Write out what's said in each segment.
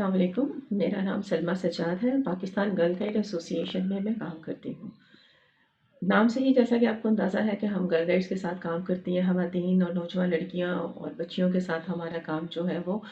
अस्सलाम वालेकुम। मेरा नाम सलमा सज्जाद है। पाकिस्तान गर्ल गाइड एसोसिएशन में मैं काम करती हूँ। नाम से ही जैसा कि आपको अंदाज़ा है कि हम गर्ल गाइड्स के साथ काम करती हैं, ख़वातीन और नौजवान लड़कियाँ और बच्चियों के साथ हमारा काम जो है वो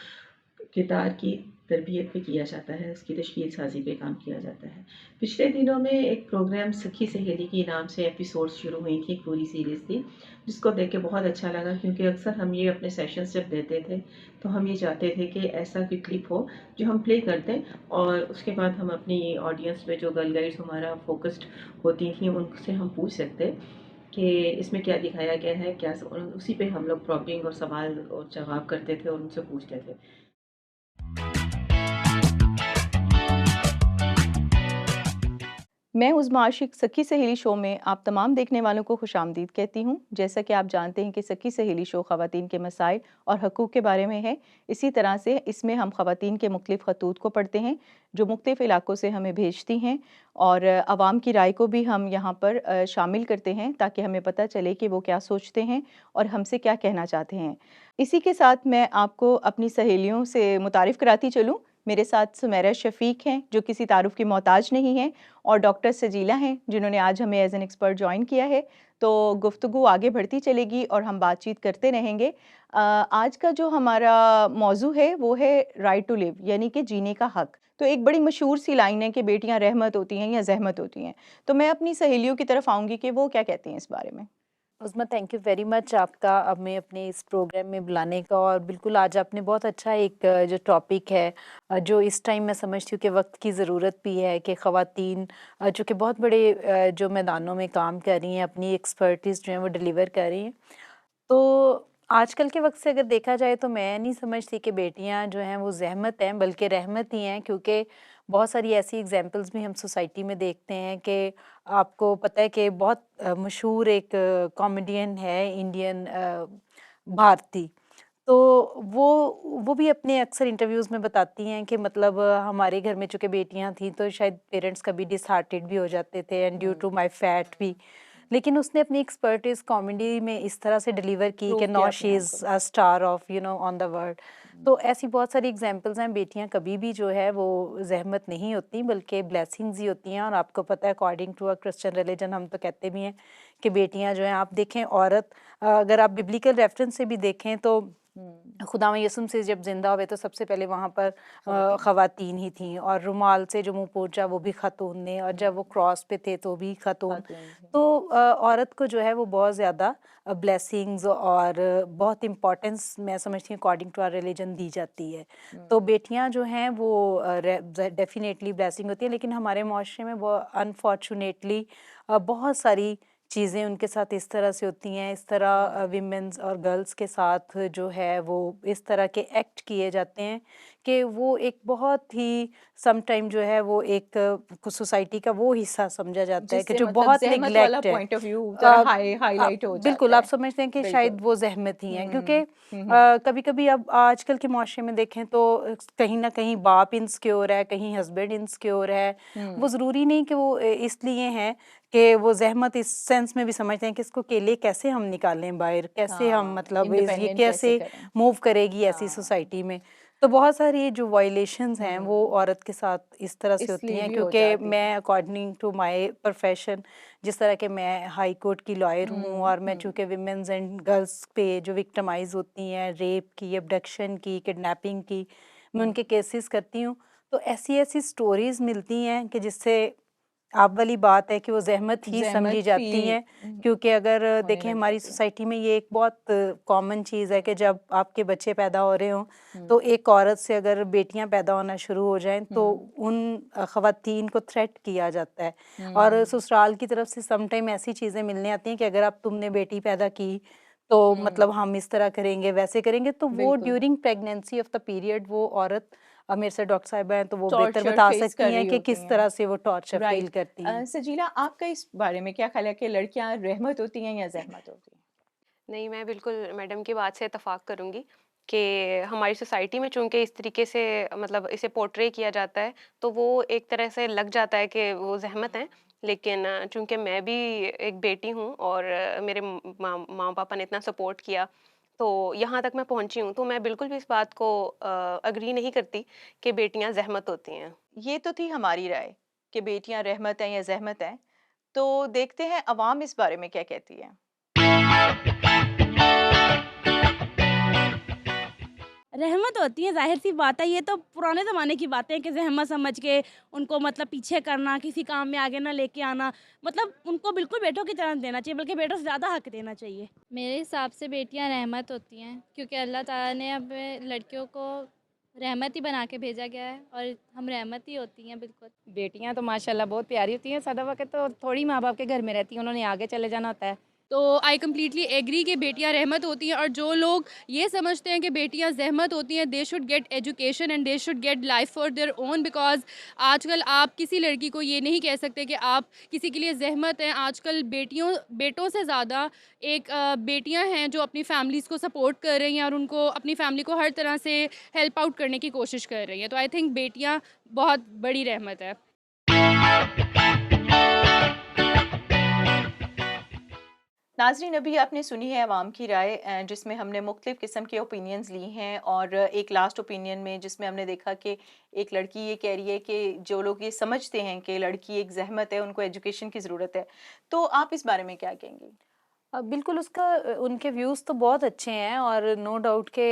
किरदार की तरबियत पे किया जाता है, उसकी तशकील साज़ी पे काम किया जाता है। पिछले दिनों में एक प्रोग्राम सखी सहेली के नाम से एपिसोड्स शुरू हुई थी, एक पूरी सीरीज़ थी, जिसको देख के बहुत अच्छा लगा क्योंकि अक्सर हम ये अपने सेशंस जब देते थे, तो हम ये चाहते थे कि ऐसा कोई क्लिप हो जो हम प्ले कर दें और उसके बाद हम अपनी ऑडियंस में जो गर्ल गाइड्स हमारा फ़ोकस्ड होती थी, उनसे हम पूछ सकते कि इसमें क्या दिखाया गया है, क्या उसी पे हम लोग प्रॉम्प्टिंग और सवाल और जवाब करते थे और उनसे पूछते थे। मैं उज़मा आशिक सखी सहेली शो में आप तमाम देखने वालों को खुशामदीद कहती हूँ। जैसा कि आप जानते हैं कि सखी सहेली शो ख़वातीन के मसाइल और हकूक़ के बारे में है। इसी तरह से इसमें हम ख़वातीन के मुख्तलिफ़ ख़तूत को पढ़ते हैं जो मुख्तलिफ़ इलाकों से हमें भेजती हैं और आवाम की राय को भी हम यहाँ पर शामिल करते हैं ताकि हमें पता चले कि वो क्या सोचते हैं और हमसे क्या कहना चाहते हैं। इसी के साथ मैं आपको अपनी सहेलियों से मुतारिफ़ कराती चलूँ। मेरे साथ सुमेरा शफ़ीक हैं जो किसी तारुफ़ की मोहताज नहीं हैं और डॉक्टर सजीला हैं जिन्होंने आज हमें एज़ एन एक्सपर्ट जॉइन किया है। तो गुफ्तगू आगे बढ़ती चलेगी और हम बातचीत करते रहेंगे। आज का जो हमारा मौज़ू है वो है राइट टू लिव यानी कि जीने का हक़। तो एक बड़ी मशहूर सी लाइन है कि बेटियाँ रहमत होती हैं या ज़हमत होती हैं। तो मैं अपनी सहेलियों की तरफ आऊँगी कि वो क्या कहती हैं इस बारे में। उज़्मा, थैंक यू वेरी मच आपका हमें अपने इस प्रोग्राम में बुलाने का। और बिल्कुल आज आपने बहुत अच्छा एक जो टॉपिक है जो इस टाइम मैं समझती हूँ कि वक्त की ज़रूरत भी है कि ख़वातीन जो कि बहुत बड़े जो मैदानों में काम कर रही हैं, अपनी एक्सपर्टीज़ जो है वो डिलीवर कर रही हैं। तो आजकल के वक्त से अगर देखा जाए तो मैं नहीं समझती कि बेटियां जो हैं वो ज़हमत हैं, बल्कि रहमत ही हैं, क्योंकि बहुत सारी ऐसी एग्जांपल्स भी हम सोसाइटी में देखते हैं कि आपको पता है कि बहुत मशहूर एक कॉमेडियन है इंडियन, भारती। तो वो भी अपने अक्सर इंटरव्यूज़ में बताती हैं कि मतलब हमारे घर में चूँकि बेटियां थीं तो शायद पेरेंट्स कभी डिसहार्टेड भी हो जाते थे and due to my fat भी। लेकिन उसने अपनी एक्सपर्टीज़ कॉमेडी में इस तरह से डिलीवर की प्रूव कि किया नाउ अपने शी आप को। Is a star of on the world. तो ऐसी बहुत सारी एग्जांपल्स हैं। बेटियां कभी भी जो है वो ज़हमत नहीं होती बल्कि ब्लेसिंग्स ही होती हैं। और आपको पता है according to a Christian religion हम तो कहते भी हैं कि बेटियां जो हैं, आप देखें औरत अगर आप बिब्लिकल रेफरेंस से भी देखें तो हुँ, खुदा यसुम से जब ज़िंदा हुए तो सबसे पहले वहाँ पर ख़वातीन। ख़वातीन ही थीं, और रुमाल से जो मुँह पोंछा वो भी ख़ातून ने, और जब वो क्रॉस पे थे तो भी ख़ातून। खातून थी। तो औरत को जो है वो बहुत ज़्यादा ब्लेसिंग्स और बहुत इम्पोर्टेंस मैं समझती हूँ अकॉर्डिंग टू आवर रिलीजन दी जाती है। तो हुँ। बेटियाँ जो हैं वो डेफ़िनेटली ब्लेसिंग होती हैं, लेकिन हमारे माशरे में वो अनफॉर्चुनेटली बहुत सारी चीज़ें उनके साथ इस तरह से होती हैं, इस तरह विमेंस और गर्ल्स के साथ जो है वो इस तरह के एक्ट किए जाते हैं कि वो एक बहुत ही सम टाइम जो है वो एक सोसाइटी का वो हिस्सा समझा जाता है कि जिससे जो मतलब बहुत ज़हमत वाला नेग्लेक्ट है। पॉइंट ऑफ व्यू ज़रा अ, हाइलाइट हो बिल्कुल जाता आप है। समझते हैं कि बिल्कुल। शायद वो ज़हमत ही हैं, क्योंकि हुँ, हुँ, हुँ। कभी-कभी अब आजकल के माशरे में देखें तो कहीं न कहीं बाप इनसिक्योर है, कहीं हस्बैंड इनसिक्योर है। वो हुँ, ज़रूरी नहीं कि वो इसलिए हैं कि वो ज़हमत इस सेंस में भी समझते हैं कि इसको अकेले कैसे हम निकालें बाहर, कैसे हम हाँ, मतलब ये इंडिपेंडेंट कैसे कैसे करें? मूव करेगी ऐसी हाँ, सोसाइटी में। तो बहुत सारी जो वायलेशंस हैं वो हुँ, औरत के साथ इस तरह से होती इसलिए हैं, भी हो क्योंकि जाती हैं। मैं अकॉर्डिंग टू माय प्रोफेशन, जिस तरह के मैं हाई कोर्ट की लॉयर हूँ, हुँ, और मैं हुँ, चूँकि विमेंस एंड गर्ल्स पे जो विक्टिमाइज़ होती हैं, रेप की, अबडक्शन की, किडनैपिंग की, मैं हुँ, उनके केसेस करती हूँ। तो ऐसी-ऐसी स्टोरीज़ मिलती हैं कि जिससे आप वाली बात है कि वो ज़हमत ही समझी ज़हमत जाती फ़ील हैं। क्योंकि अगर होने देखें लग हमारी जाती है। सोसाइटी में ये एक बहुत कॉमन चीज़ है कि जब आपके बच्चे पैदा हो रहे हों, हुँ, तो एक औरत से अगर बेटियां पैदा होना शुरू हो जाएं तो हुँ, उन ख़वातीन को थ्रेट किया जाता है। और हुँ, ससुराल की तरफ से सम टाइम ऐसी चीज़ें मिलने आती हैं कि अगर अब तुमने बेटी पैदा की तो मतलब हुँ, हम इस तरह करेंगे, वैसे करेंगे। तो वो बिल्कुल। During pregnancy of the period वो औरत, मेरे से डॉक्टर साहिबा हैं तो वो बेहतर टॉर्चर बता फेस सकती कर हैं रही कि होती किस हैं। तरह से वो टॉर्चर राइट। फ़ील करती हैं। सजीला आपका इस बारे में क्या ख़्याल है कि लड़कियाँ रहमत होती हैं या ज़हमत होती हैं? नहीं, मैं बिल्कुल मैडम की बात से इत्तेफ़ाक करूँगी कि हमारी सोसाइटी में चूँकि इस तरीके से मतलब इसे पोर्ट्रे किया जाता है, तो वो एक तरह से लग जाता है कि वो ज़हमत हैं। लेकिन चूँकि मैं भी एक बेटी हूँ और मेरे माँ-पापा ने इतना सपोर्ट किया, तो यहाँ तक मैं पहुँची हूँ, तो मैं बिल्कुल भी इस बात को एग्री नहीं करती कि बेटियाँ ज़हमत होती हैं। ये तो थी हमारी राय कि बेटियां रहमत हैं या ज़हमत हैं। तो देखते हैं अवाम इस बारे में क्या कहती है। रहमत होती है, ज़ाहिर-सी बात है, ये तो पुराने ज़माने की बातें हैं कि ज़हमत समझ के उनको मतलब पीछे करना, किसी काम में आगे ना लेके आना, मतलब उनको बिल्कुल बेटों की तरह देना चाहिए, बल्कि बेटों से ज़्यादा हक देना चाहिए। मेरे हिसाब से बेटियां रहमत होती हैं क्योंकि अल्लाह ताला ने अब लड़कियों को रहमत ही बना के भेजा गया है और हम रहमत ही होती हैं बिल्कुल। बेटियां तो माशाल्लाह बहुत प्यारी होती हैं। सदा वक्त तो थोड़ी माँ बाप के घर में रहती हैं, उन्होंने आगे चले जाना होता है। तो आई कम्प्लीटली एग्री कि बेटियां रहमत होती हैं, और जो लोग ये समझते हैं कि बेटियां जहमत होती हैं, they should get education and they should get life for their own, because आजकल आप किसी लड़की को ये नहीं कह सकते कि आप किसी के लिए जहमत हैं। आजकल बेटों से ज़्यादा बेटियां हैं जो अपनी फैमिलीज़ को सपोर्ट कर रही हैं और उनको अपनी फैमिली को हर तरह से हेल्प आउट करने की कोशिश कर रही हैं। तो आई थिंक बेटियां बहुत बड़ी रहमत है। नाज़रीन, अभी आपने सुनी है अवाम की राय, जिसमें हमने मुख्तलिफ़ किस्म के ओपिनियंस ली हैं, और एक लास्ट ओपिनियन में जिसमें हमने देखा कि एक लड़की ये कह रही है कि जो लोग ये समझते हैं कि लड़की एक ज़हमत है, उनको एजुकेशन की ज़रूरत है। तो आप इस बारे में क्या कहेंगी? बिल्कुल उनके व्यूज़ तो बहुत अच्छे हैं और नो डाउट के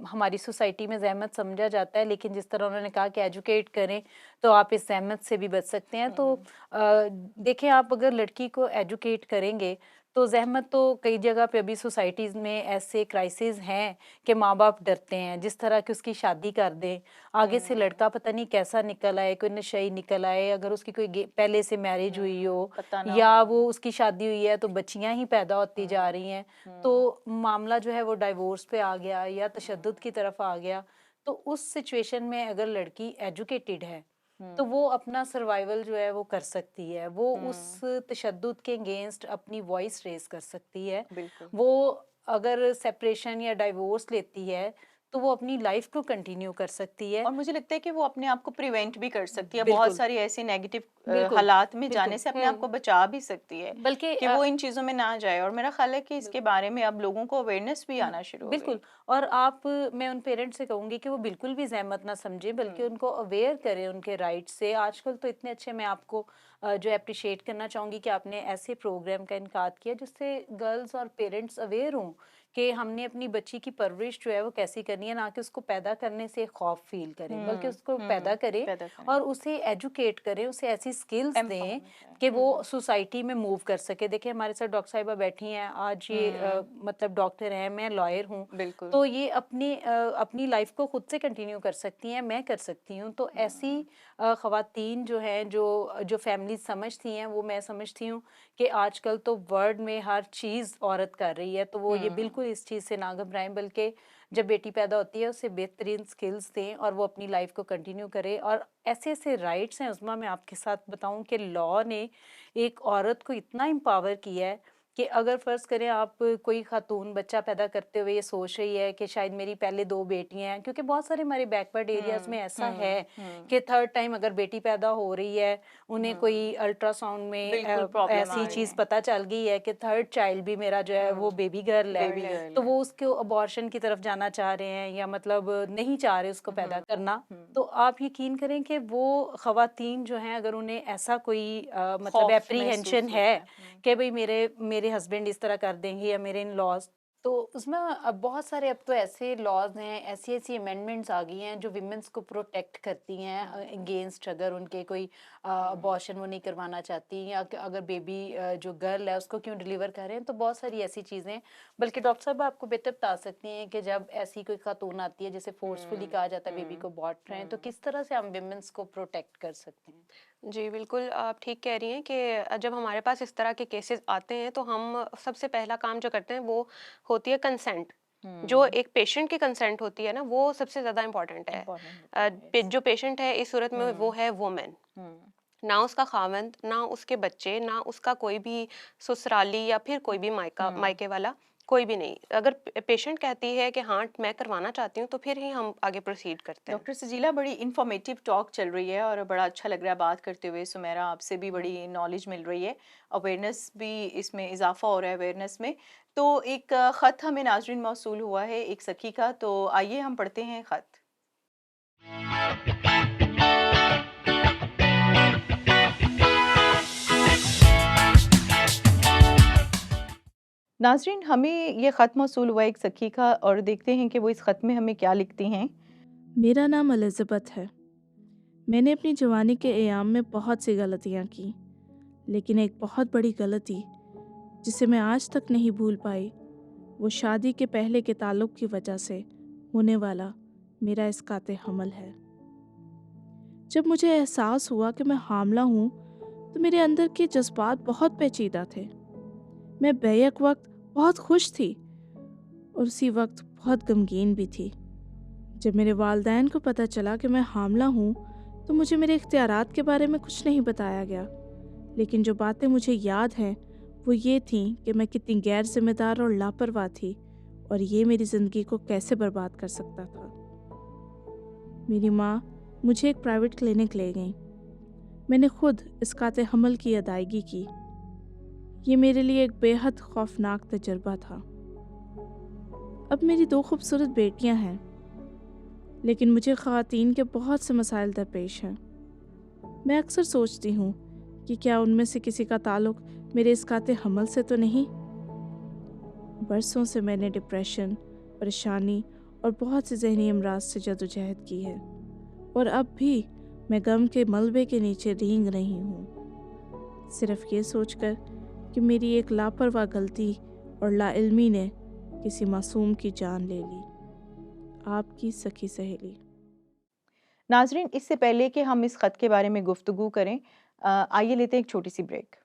हमारी सोसाइटी में ज़हमत समझा जाता है, लेकिन जिस तरह उन्होंने कहा कि एजुकेट करें तो आप इस ज़हमत से भी बच सकते हैं। तो देखें, आप अगर लड़की को एजुकेट करेंगे तो ज़हमत तो कई जगह पे अभी सोसाइटीज़ में ऐसे क्राइसिस हैं कि माँ बाप डरते हैं जिस तरह की उसकी शादी कर दें, आगे से लड़का पता नहीं कैसा निकल आए, कोई नशई निकल आए, अगर उसकी कोई पहले से मैरिज हुई हो पता ना या हो। वो उसकी शादी हुई है तो बच्चियां ही पैदा होती जा रही हैं, तो मामला जो है वो डाइवोर्स पे आ गया या तशद्दुद की तरफ आ गया। तो उस सिचुएशन में अगर लड़की एजुकेटेड है तो वो अपना सर्वाइवल जो है वो कर सकती है, वो उस तशद्दुद के अगेंस्ट अपनी वॉइस रेज कर सकती है। बिल्कुल। वो अगर सेपरेशन या डाइवोर्स लेती है तो वो अपनी लाइफ को कंटिन्यू कर सकती है। और मुझे लगता है कि वो अपने आप को प्रिवेंट भी कर सकती है, बहुत बिल्कुल सारी ऐसी नेगेटिव बिल्कुल हालात में बिल्कुल जाने से अपने आप को बचा भी सकती है बल्कि कि वो इन चीज़ों में ना जाए। और मेरा ख्याल है कि इसके बारे में अब लोगों को अवेयरनेस भी आना शुरू हो गई। बिल्कुल। और मैं उन पेरेंट्स से कहूँगी कि वो बिल्कुल भी ज़हमत ना समझें, बल्कि उनको अवेयर करें उनके राइट से। आजकल तो इतने अच्छे, मैं आपको जो अप्रिशिएट करना चाहूँगी कि आपने ऐसे प्रोग्राम का इनकाद किया जिससे गर्ल्स और पेरेंट्स अवेयर हों कि हमने अपनी बच्ची की परवरिश जो है वो कैसी करनी है, ना कि उसको पैदा करने से खौफ फील करें, बल्कि उसको पैदा करें पैदा करें। और उसे एजुकेट करें, उसे ऐसी स्किल्स दें Empowerment कि वो सोसाइटी में मूव कर सके। देखिए, हमारे साथ डॉक्टर साहिबा बैठी हैं आज, ये मतलब डॉक्टर हैं, मैं लॉयर हूँ, बिल्कुल। तो ये अपनी लाइफ को खुद से कंटिन्यू कर सकती हैं, मैं कर सकती हूँ। तो ऐसी ख़वातीन जो हैं, जो फैमिली समझती हैं, वो मैं समझती हूँ कि आजकल तो वर्ल्ड में हर चीज़ औरत कर रही है, तो वो ये बिल्कुल इस चीज़ से ना घबराएं, बल्कि जब बेटी पैदा होती है उसे बेहतरीन स्किल्स दें और वो अपनी लाइफ को कंटिन्यू करे। और ऐसे ऐसे राइट्स हैं उस्मा, मैं आपके साथ बताऊं कि लॉ ने एक औरत को इतना एम्पावर किया है कि अगर फ़र्ज़ करें आप, कोई खातून बच्चा पैदा करते हुए ये सोच रही है कि शायद मेरी पहले 2 बेटियां हैं, क्योंकि बहुत सारे हमारे बैकवर्ड एरियाज़ में ऐसा है कि थर्ड टाइम अगर बेटी पैदा हो रही है, उन्हें कोई अल्ट्रासाउंड में बिल्कुल प्रॉब्लम आ ऐसी रही चीज़ है। पता चल गई है कि थर्ड चाइल्ड भी मेरा जो है वो बेबी गर्ल बेबी है, गर्ल तो है। वो उसको अबॉर्शन की तरफ जाना चाह रहे हैं या मतलब नहीं चाह रहे उसको पैदा करना। तो आप यकीन करें कि वो ख़वातीन जो हैं, अगर उन्हें ऐसा कोई मतलब खौफ एप्रीहेंशन महसूस है होता है। कि भाई मेरे हस्बैंड इस तरह कर देंगे या मेरे इन लॉज, तो उसमें अब बहुत सारे, अब तो ऐसे लॉज हैं, ऐसी ऐसी अमेंडमेंट्स आ गई हैं जो विमेंस को प्रोटेक्ट करती हैं अगेंस्ट, अगर उनके कोई अबॉर्शन वो नहीं करवाना चाहती, या अगर बेबी जो गर्ल है उसको क्यों डिलीवर कर रहे हैं, तो बहुत सारी ऐसी चीज़ें। बल्कि डॉक्टर साहब आपको बेहतर बता सकती हैं कि जब ऐसी कोई खातून आती है, जैसे फोर्सफुली कहा जाता है बेबी को अबॉर्ट रहे हैं, तो किस तरह से हम विमेंस को प्रोटेक्ट कर सकते हैं। जी, बिल्कुल, आप ठीक कह रही हैं कि जब हमारे पास इस तरह के केसेस आते हैं तो हम सबसे पहला काम जो करते हैं वो होती है कंसेंट। जो एक पेशेंट की कंसेंट होती है ना, वो सबसे ज़्यादा इम्पोर्टेंट है। जो पेशेंट है इस सूरत में वो है वुमेन, ना उसका खावंद, ना उसके बच्चे, ना उसका कोई भी ससुराली या फिर कोई भी मायके वाला, कोई भी नहीं। अगर पेशेंट कहती है कि हाँ मैं करवाना चाहती हूँ तो फिर ही हम आगे प्रोसीड करते हैं। डॉक्टर सजीला, बड़ी इंफॉर्मेटिव टॉक चल रही है और बड़ा अच्छा लग रहा है बात करते हुए। सुमेरा, आपसे भी बड़ी नॉलेज मिल रही है, अवेयरनेस भी इसमें इजाफा हो रहा है अवेयरनेस में। तो एक ख़त हमें नाजरीन मौसूल हुआ है एक सखी का, तो आइए हम पढ़ते हैं ख़त। नाजरीन, हमें ये ख़त मौसूल हुआ एक सखी का और देखते हैं कि वो इस ख़त में हमें क्या लिखती हैं। मेरा नाम एलिज़ाबेथ है। मैंने अपनी जवानी के अयाम में बहुत सी गलतियाँ की, लेकिन एक बहुत बड़ी गलती जिसे मैं आज तक नहीं भूल पाई, वो शादी के पहले के ताल्लुक़ की वजह से होने वाला मेरा इस्काते हमल है। जब मुझे एहसास हुआ कि मैं हामिला हूँ, तो मेरे अंदर के जज्बात बहुत पेचीदा थे। मैं बैक वक्त बहुत खुश थी और उसी वक्त बहुत गमगीन भी थी। जब मेरे वालिदैन को पता चला कि मैं हामिला हूँ, तो मुझे मेरे इख्तियारात के बारे में कुछ नहीं बताया गया, लेकिन जो बातें मुझे याद हैं वो ये थीं कि मैं कितनी गैर जिम्मेदार और लापरवाह थी और ये मेरी ज़िंदगी को कैसे बर्बाद कर सकता था। मेरी माँ मुझे एक प्राइवेट क्लिनिक ले गई। मैंने खुद इस्काते हमल की अदायगी की। ये मेरे लिए एक बेहद खौफनाक तजुर्बा था। अब मेरी 2 खूबसूरत बेटियां हैं, लेकिन मुझे ख़वातीन के बहुत से मसाइल दरपेश हैं। मैं अक्सर सोचती हूँ कि क्या उनमें से किसी का ताल्लुक़ मेरे इस्काते हमल से तो नहीं। बरसों से मैंने डिप्रेशन, परेशानी और बहुत से ज़हनी अमराज से जदोजहद की है और अब भी मैं गम के मलबे के नीचे रेंग रही हूँ, सिर्फ़ ये सोचकर कि मेरी एक लापरवाह गलती और लाइल्मी ने किसी मासूम की जान ले ली। आपकी सखी सहेली। नाजरीन, इससे पहले कि हम इस ख़त के बारे में गुफ्तगू करें, आइए लेते हैं एक छोटी सी ब्रेक।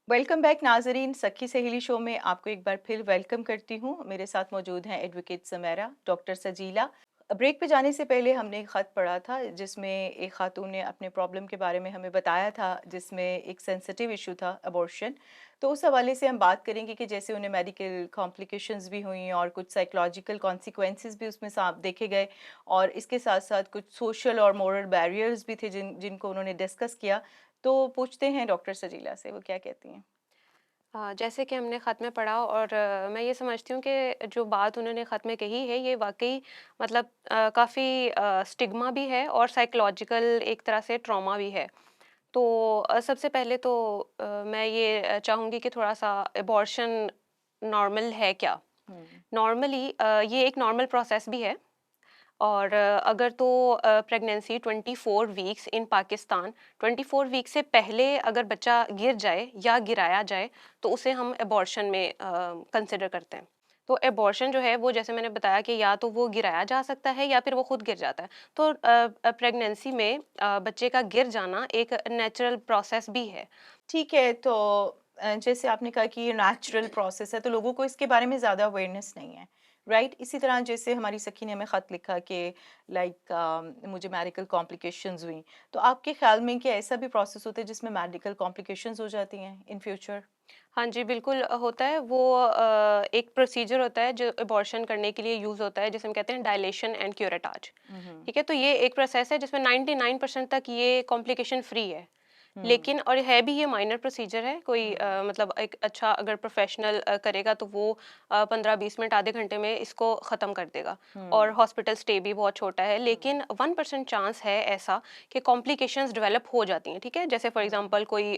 वेलकम बैक नाजरीन, सखी सहेली शो में आपको एक बार फिर वेलकम करती हूँ। मेरे साथ मौजूद हैं एडवोकेट सुमेरा, डॉक्टर सजीला। ब्रेक पे जाने से पहले हमने एक ख़त पढ़ा था जिसमें एक खातून ने अपने प्रॉब्लम के बारे में हमें बताया था, जिसमें एक सेंसिटिव इशू था अबॉर्शन। तो उस हवाले से हम बात करेंगे कि जैसे उन्हें मेडिकल कॉम्प्लिकेशंस भी हुई और कुछ साइकोलॉजिकल कॉन्सिक्वेंसेस भी उसमें साफ देखे गए और इसके साथ साथ कुछ सोशल और मोरल बैरियर्स भी थे जिनको उन्होंने डिस्कस किया। तो पूछते हैं डॉक्टर सजीला से वो क्या कहती हैं। जैसे कि हमने ख़त में पढ़ा और मैं ये समझती हूँ कि जो बात उन्होंने ख़त में कही है ये वाक़ई मतलब काफ़ी स्टिग्मा भी है और साइकोलॉजिकल एक तरह से ट्रॉमा भी है। तो सबसे पहले तो मैं ये चाहूँगी कि थोड़ा-सा अबॉर्शन नॉर्मल है क्या? नॉर्मली ये एक नॉर्मल प्रोसेस भी है और अगर तो pregnancy 24 weeks in Pakistan 24 week से पहले अगर बच्चा गिर जाए या गिराया जाए तो उसे हम अबॉर्शन में कंसिडर करते हैं। तो अबॉर्शन जो है वो जैसे मैंने बताया कि या तो वो गिराया जा सकता है या फिर वो खुद गिर जाता है। तो प्रेगनेंसी में बच्चे का गिर जाना एक नेचुरल प्रोसेस भी है। ठीक है, तो जैसे आपने कहा कि ये नेचुरल प्रोसेस है, तो लोगों को इसके बारे में ज़्यादा अवेयरनेस नहीं है, राइट? इसी तरह जैसे हमारी सखी ने हमें ख़त लिखा कि मुझे मेडिकल कॉम्प्लिकेशंस हुई, तो आपके ख्याल में क्या ऐसा भी प्रोसेस होता है जिसमें मेडिकल कॉम्प्लिकेशंस हो जाती हैं इन फ्यूचर? हाँ जी, बिल्कुल होता है। वो एक प्रोसीजर होता है जो अबॉर्शन करने के लिए यूज़ होता है जिसे हम कहते हैं डायलेशन एंड क्यूरेटाज। ठीक है, तो ये एक प्रोसेस है जिसमें 99% तक ये कॉम्प्लिकेशन फ्री है। लेकिन और है भी ये माइनर प्रोसीजर है, कोई मतलब एक अच्छा अगर प्रोफेशनल करेगा तो वो 15-20 मिनट आधे घंटे में इसको ख़त्म कर देगा। और हॉस्पिटल स्टे भी बहुत छोटा है, लेकिन 1% चांस है ऐसा कि कॉम्प्लिकेशंस डेवलप हो जाती हैं, ठीक है। जैसे फॉर एग्जांपल कोई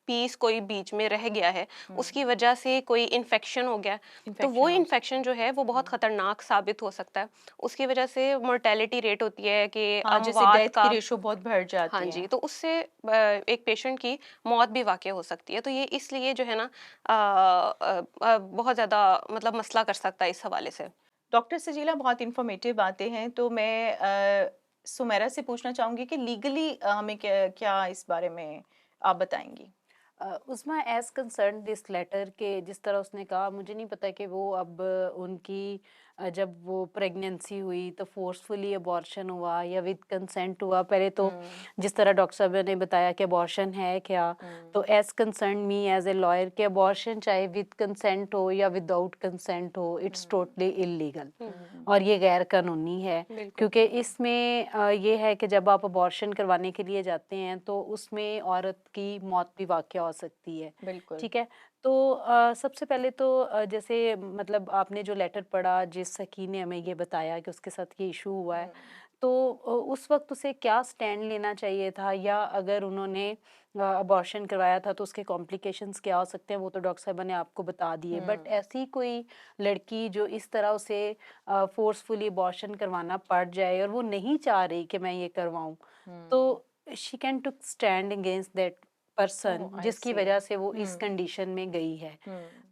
पीस कोई बीच में रह गया है, उसकी वजह से कोई इन्फेक्शन हो गया, तो वो इन्फेक्शन जो है वो बहुत खतरनाक साबित हो सकता है। उसकी वजह से मोर्टेलिटी रेट होती है कि हाँ, जैसे अमवात डेथ का, की रेशो बहुत बढ़ जाती हाँ है। जी, तो उससे एक पेशेंट की मौत भी वाक़ई हो सकती है। तो ये इसलिए जो है ना बहुत ज़्यादा मतलब मसला कर सकता है इस हवाले से। डॉक्टर सजीला, बहुत इन्फॉर्मेटिव बातें हैं, तो मैं सुमेरा से पूछना चाहूँगी कि लीगली हमें क्या क्या इस बारे में आप बताएंगी? उस्मा एज कंसर्न दिस लेटर के जिस तरह उसने कहा, मुझे नहीं पता कि वो अब उनकी जब वो प्रेगनेंसी हुई तो फोर्सफुली अबॉर्शन हुआ या विद कंसेंट हुआ। पहले तो जिस तरह डॉक्टर साहब ने बताया कि अबॉर्शन है क्या, तो as concern me as a lawyer कि अबॉर्शन चाहे विद कंसेंट हो या विदाउट कंसेंट हो, इट्स टोटली इलीगल और ये गैर कानूनी है। बिल्कुल। क्योंकि इसमें ये है कि जब आप अबॉर्शन करवाने के लिए जाते हैं तो उसमें औरत की मौत भी वाक़या हो सकती है, बिल्कुल। ठीक है। तो सबसे पहले तो जैसे मतलब आपने जो लेटर पढ़ा, जिस सखी ने हमें ये बताया कि उसके साथ ये इशू हुआ है, तो उस वक्त उसे क्या स्टैंड लेना चाहिए था, या अगर उन्होंने अबॉर्शन करवाया था तो उसके कॉम्प्लिकेशंस क्या हो सकते हैं, वो तो डॉक्टर साहबा ने आपको बता दिए। बट ऐसी कोई लड़की जो इस तरह उसे फोर्सफुली अबॉर्शन करवाना पड़ जाए और वो नहीं चाह रही कि मैं ये करवाऊं, तो she can to stand against that person Oh, I जिसकी see. वजह से वो इस कंडीशन में गई है।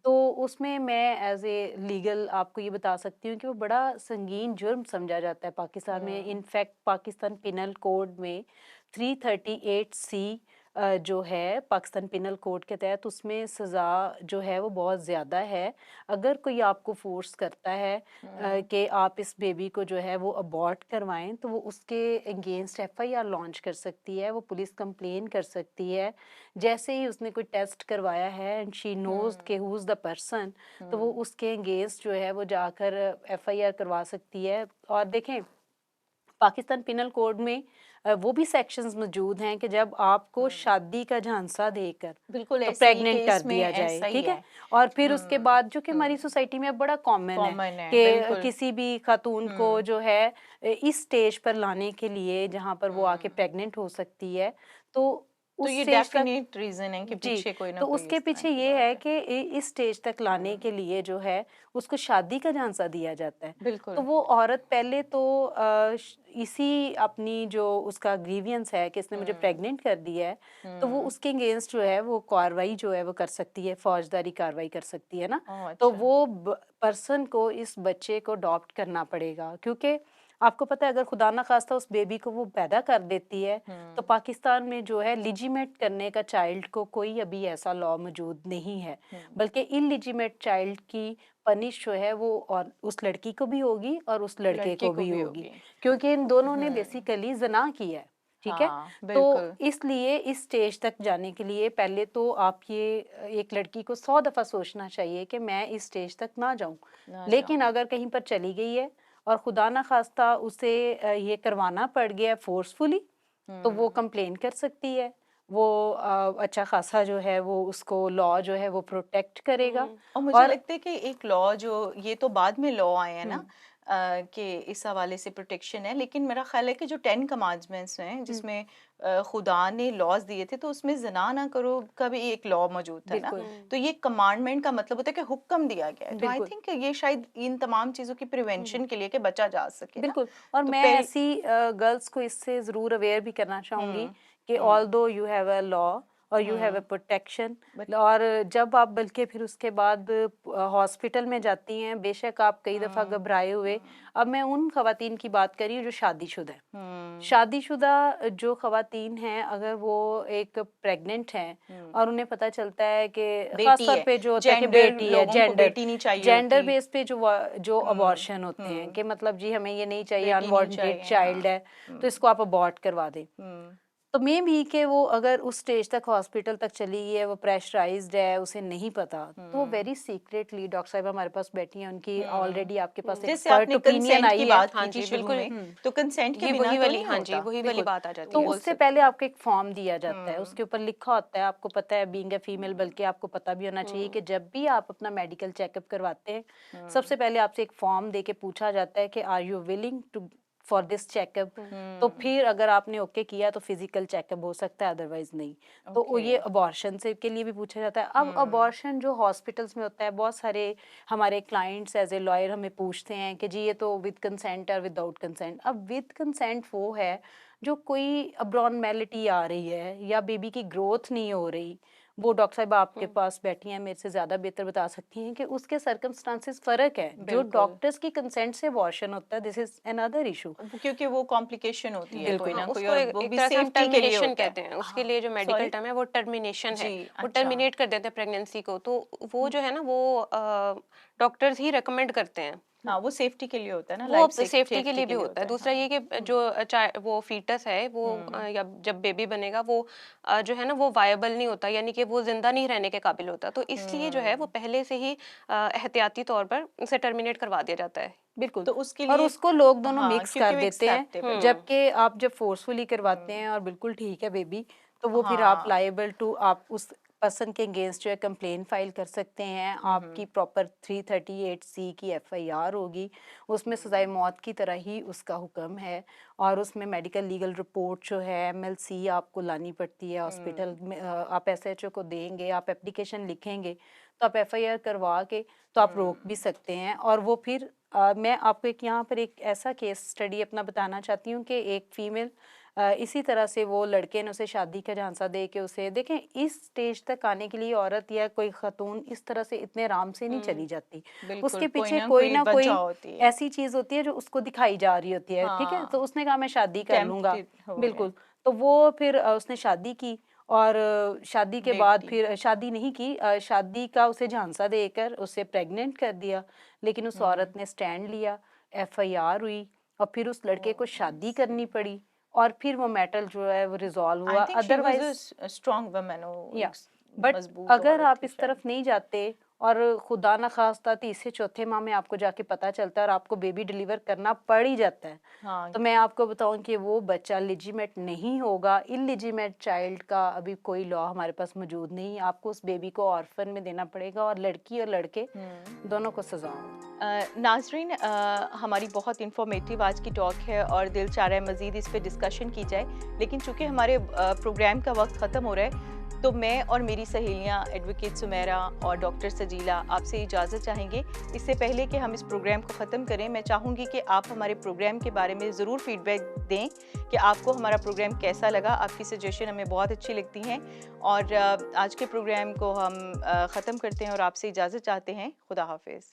तो उसमें मैं एज ए लीगल आपको ये बता सकती हूँ कि वो बड़ा संगीन जुर्म समझा जाता है पाकिस्तान में। इनफैक्ट पाकिस्तान पिनल कोड में 338C जो है पाकिस्तान पिनल कोड के तहत, उसमें सज़ा जो है वो बहुत ज़्यादा है। अगर कोई आपको फोर्स करता है कि आप इस बेबी को जो है वो अबॉर्ट करवाएं, तो वो उसके अगेंस्ट FIR लॉन्च कर सकती है, वो पुलिस कंप्लेन कर सकती है। जैसे ही उसने कोई टेस्ट करवाया है एंड शी नोज के हु इज़ द पर्सन, तो वो उसके अगेंस्ट जो है वो जाकर FIR करवा सकती है। और देखें, पाकिस्तान पिनल कोड में वो भी सेक्शंस मौजूद हैं कि जब आपको शादी का झांसा देकर बिल्कुल तो ऐसे ही प्रेग्नेंट केस कर में दिया ऐसा जाए, ही ठीक है। है। और फिर उसके बाद जो कि हमारी सोसाइटी में अब बड़ा कॉमन कॉमन है, कि बिल्कुल। किसी भी खातून को जो है इस स्टेज पर लाने के लिए जहाँ पर वो आके प्रेग्नेंट हो सकती है, तो तो उस ये स्टेज तक डेफिनेट रीजन है कि जी, पीछे कोई ना तो कोई उसके इस तरह पीछे की ये बात है है। कि इस स्टेज तक लाने के लिए जो है उसको शादी का झांसा दिया जाता है। बिल्कुल। तो वो औरत पहले तो इसी अपनी जो उसका ग्रीवियंस है कि इसने मुझे प्रेग्नेंट कर दिया है, तो वो उसके अगेंस्ट जो है वो कार्रवाई जो है वो कर सकती है, फौजदारी कार्रवाई कर सकती है ना। ओह, तो अच्छा। वो पर्सन को इस बच्चे को अडॉप्ट करना पड़ेगा, क्योंकि आपको पता है अगर खुदा ना खास्ता उस बेबी को वो पैदा कर देती है, तो पाकिस्तान में जो है लिजिमेट करने का चाइल्ड को कोई अभी ऐसा लॉ मौजूद नहीं है, बल्कि इलिजिमेट चाइल्ड की पनिश जो है वो और उस लड़की को भी होगी और उस लड़के को भी होगी, क्योंकि इन दोनों ने बेसिकली ज़ना किया है, ठीक है। हाँ, तो बिल्कुल। इसलिए इस स्टेज तक जाने के लिए पहले तो आप ये एक लड़की को 100 दफ़ा सोचना चाहिए कि मैं इस स्टेज तक ना जाऊं। लेकिन अगर कहीं पर चली गई है और खुदा ना खास्ता उसे ये करवाना पड़ गया फोर्सफुली, तो वो कंप्लेन कर सकती है। वो अच्छा खासा जो है वो उसको लॉ जो है वो प्रोटेक्ट करेगा। और मुझे और लगता है कि एक लॉ जो ये तो बाद में लॉ आए हैं ना, कि इस हवाले से प्रोटेक्शन है, लेकिन मेरा ख्याल है कि जो 10 कमांडमेंट्स हैं जिसमें खुदा ने लॉज दिए थे, तो उसमें जना ना करो का भी एक लॉ मौजूद था ना। बिल्कुल। तो ये कमांडमेंट का मतलब होता है कि हुक्म दिया गया है। तो आई बिल्कुल। थिंक ये शायद इन तमाम चीजों की प्रिवेंशन के लिए कि बचा जा सके ना। बिल्कुल। और तो मैं पहले ऐसी गर्ल्स को इससे ज़रूर अवेयर भी करना चाहूँगी कि although you have a law और यू हैव अ प्रोटेक्शन, और जब आप बल्कि फिर उसके बाद हॉस्पिटल में जाती हैं, बेशक आप कई दफ़ा घबराए हुए, अब मैं उन ख़वातीन की बात कर रही हूँ जो शादीशुदा है। शादीशुदा जो ख़वातीन हैं, अगर वो एक प्रेग्नेंट हैं और उन्हें पता चलता है कि ख़ास तौर पे जो होता है कि बेटी है, जेंडर बेस पे जो अबॉर्शन होते हैं कि मतलब जी हमें ये नहीं चाहिए, अनवांटेड चाइल्ड है, तो इसको आप अबॉर्ट करवा दें। तो मे भी कि वो अगर उस स्टेज तक हॉस्पिटल तक चली गई है, वो प्रेशराइज्ड है, उसे नहीं पता, तो वेरी सीक्रेटली डॉक्टर साहिबा हमारे पास बैठी हैं, उनकी ऑलरेडी आपके पास जैसे एक्सपर्ट आपने ओपिनियन कंसेंट की आई है। बात हाँ की थी जी, शुरू बिल्कुल। में, तो कंसेंट के ये बिना वही तो वाली, नहीं हाँ जी, होता। वही वाली बिल्कुल। बात आ जाती तो है। उससे पहले आपको एक फॉर्म दिया जाता है, उसके ऊपर लिखा होता है, आपको पता है बीइंग अ फीमेल, बल्कि आपको पता भी होना चाहिए कि जब भी आप अपना मेडिकल चेकअप करवाते हैं, सबसे पहले आपसे एक फॉर्म दे के पूछा जाता है कि are you willing to for this checkup. तो फिर अगर आपने ओके किया तो फिजिकल चेकअप हो सकता है, अदरवाइज नहीं। तो वो ये अबॉर्शन से के लिए भी पूछा जाता है। अब अबॉर्शन जो हॉस्पिटल्स में होता है, बहुत सारे हमारे क्लाइंट्स एज ए लॉयर हमें पूछते हैं कि जी ये तो विद कंसेंट और विदाउट कंसेंट। अब विद कंसेंट वो है जो कोई अब्नॉर्मेलिटी आ रही है या बेबी की ग्रोथ नहीं हो रही, वो डॉक्टर साहब आपके पास बैठी हैं, मेरे से ज़्यादा बेहतर बता सकती हैं कि उसके सर्कमस्टांसेस फ़र्क है। जो बिल्कुल। डॉक्टर्स की कंसेंट से अबॉर्शन होता है, दिस इज़ अनदर इशू। क्योंकि वो कॉम्प्लिकेशन होती है बिल्कुल। कोई ना हाँ, कोई, उसको और एक वो एक भी तरह से हम सेफ्टी के लिए टर्मिनेशन होता है। कहते हैं, उसके हाँ, लिए जो मेडिकल सॉरी। टर्म है वो टर्मिनेशन है। जी, वो अच्छा। टर्मिनेट कर देते हैं प्रेगनेंसी को, तो वो जो है ना वो डॉक्टर्स ही रेकमेंड करते हैं। हाँ, वो सेफ्टी के लिए होता है ना, वो लाइफ सेफ्टी के लिए भी होता है। दूसरा हाँ। ये कि जो वो फीटस है वो या जब बेबी बनेगा वो जो है ना वो वायबल नहीं होता, यानी कि वो जिंदा नहीं रहने के काबिल होता। तो इसलिए जो है वो पहले से ही एहतियाती तौर पर उसे टर्मिनेट करवा दिया जाता है। बिल्कुल। तो उसके और लिए उसको लोग दोनों हाँ, मिक्स क्योंकि कर वो देते हैं, acceptable जबकि आप जब फोर्सफुली करवाते हैं और बिल्कुल ठीक है बेबी, तो वो फिर आप हाँ। लायबल टू आप उस पर्सन के अगेंस्ट जो है कंप्लेन फाइल कर सकते हैं। आपकी प्रॉपर 338C की FIR होगी, उसमें सजाए मौत की तरह ही उसका हुक्म है। और उसमें मेडिकल लीगल रिपोर्ट जो है MLC आपको लानी पड़ती है हॉस्पिटल में। आप SHO को देंगे, आप एप्लीकेशन लिखेंगे, तो आप FIR करवा के तो आप रोक भी सकते हैं। और वो फिर मैं आपको एक यहाँ पर एक ऐसा केस स्टडी अपना बताना चाहती हूँ कि एक फीमेल इसी तरह से वो लड़के ने उसे शादी का झांसा दे के उसे, देखें इस स्टेज तक आने के लिए औरत या कोई खातून इस तरह से इतने आराम से नहीं चली जाती। बिल्कुल, उसके कोई पीछे ना कोई कोई ना कोई वजह होती है। ऐसी चीज़ होती है जो उसको दिखाई जा रही होती है, ठीक है। हाँ। तो उसने कहा मैं शादी कर लूँगा, टेम्प्टेड हो बिल्कुल। तो वो फिर उसने शादी की, और शादी के बाद बेटी। फिर शादी नहीं की, शादी का उसे झांसा देकर उसे प्रेग्नेंट कर दिया। लेकिन उस औरत ने स्टैंड लिया, FIR हुई, और फिर उस लड़के को शादी करनी पड़ी, और फिर वो मैटर जो है वो रिजॉल्व आई हुआ। Think she was otherwise a strong woman, वो या एक बट मजबूत अगर औरत आप थी इस शायद। तरफ नहीं जाते और खुदा न खास्ता तीसरे चौथे माह में आपको जाके पता चलता है और आपको बेबी डिलीवर करना पड़ ही जाता है, हाँ, तो मैं आपको बताऊं कि वो बच्चा लेजिमेट नहीं होगा। इलिजिमेट चाइल्ड का अभी कोई लॉ हमारे पास मौजूद नहीं। आपको उस बेबी को ऑर्फन में देना पड़ेगा, और लड़की और लड़के दोनों को सजा होगी। नाजरीन, हमारी बहुत इंफॉर्मेटिव आज की टॉक है और दिल चाह रहा है मज़ीद इस पे डिस्कशन की जाए, लेकिन चूंकि हमारे प्रोग्राम का वक्त ख़त्म हो रहा है, तो मैं और मेरी सहेलियां एडवोकेट सुमेरा और डॉक्टर सजीला आपसे इजाज़त चाहेंगे। इससे पहले कि हम इस प्रोग्राम को ख़त्म करें, मैं चाहूँगी कि आप हमारे प्रोग्राम के बारे में ज़रूर फीडबैक दें कि आपको हमारा प्रोग्राम कैसा लगा। आपकी सजेशन हमें बहुत अच्छी लगती हैं। और आज के प्रोग्राम को हम ख़त्म करते हैं और आपसे इजाज़त चाहते हैं। खुदा हाफिज़।